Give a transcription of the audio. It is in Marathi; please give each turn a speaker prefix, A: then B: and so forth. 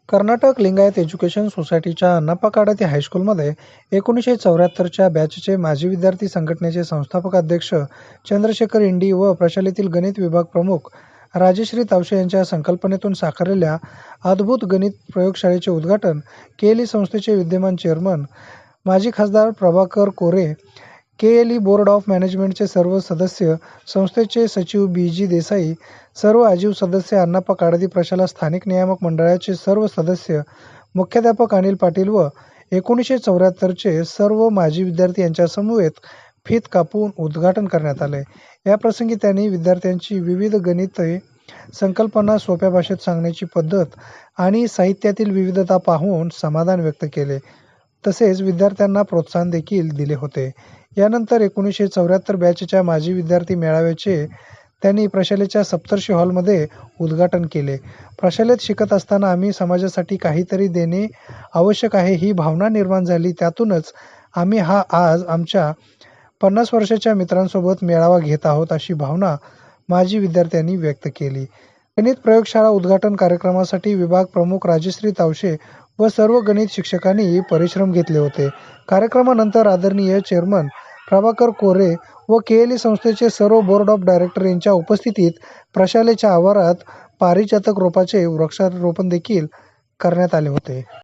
A: कर्नाटक लिंगायत एज्युकेशन सोसायटीच्या अण्णाप्पा काडाती हायस्कूलमध्ये 1974च्या बॅचचे माजी विद्यार्थी संघटनेचे संस्थापक अध्यक्ष चंद्रशेखर इंडी व प्रशालेतील गणित विभाग प्रमुख राजश्री तावशे यांच्या संकल्पनेतून साकारलेल्या अद्भुत गणित प्रयोगशाळेचे उद्घाटन केएलई संस्थेचे विद्यमान चेअरमन माजी खासदार प्रभाकर कोरे, केएलई बोर्ड ऑफ मॅनेजमेंटचे सर्व सदस्य, संस्थेचे सचिव बी.जी. देसाई, सर्व आजीव सदस्य, अण्णाप्पा काडाती प्रशाला स्थानिक नियामक मंडळाचे सर्व सदस्य, मुख्याध्यापक अनिल पाटील व 1974चे सर्व माजी विद्यार्थी यांच्या समवेत फीत कापून उद्घाटन करण्यात आले. याप्रसंगी त्यांनी विद्यार्थ्यांची विविध गणिते संकल्पना सोप्या भाषेत सांगण्याची पद्धत आणि साहित्यातील विविधता पाहून समाधान व्यक्त केले. तसेच विद्यार्थ्यांना प्रोत्साहन देखील दिले होते. यानंतर 1974 बॅचच्या माजी विद्यार्थी मेळाव्याचे त्यांनी प्रशालेच्या सप्तर्षी हॉलमध्ये उद्घाटन केले. प्रशालेत शिकत असताना आम्ही समाजासाठी काहीतरी देणे आवश्यक आहे ही भावना निर्माण झाली. त्यातूनच आम्ही आज आमच्या 50 वर्षाच्या मित्रांसोबत मेळावा घेत आहोत अशी भावना माजी विद्यार्थ्यांनी व्यक्त केली. गणित प्रयोगशाळा उद्घाटन कार्यक्रमासाठी विभाग प्रमुख राजश्री तावशे व सर्व गणित शिक्षकांनी परिश्रम घेतले होते. कार्यक्रमानंतर आदरणीय चेअरमन प्रभाकर कोरे व केएलई संस्थेचे सर्व बोर्ड ऑफ डायरेक्टर यांच्या उपस्थितीत प्रशालेच्या आवारात पारिजातक रोपाचे वृक्षारोपण देखील करण्यात आले होते.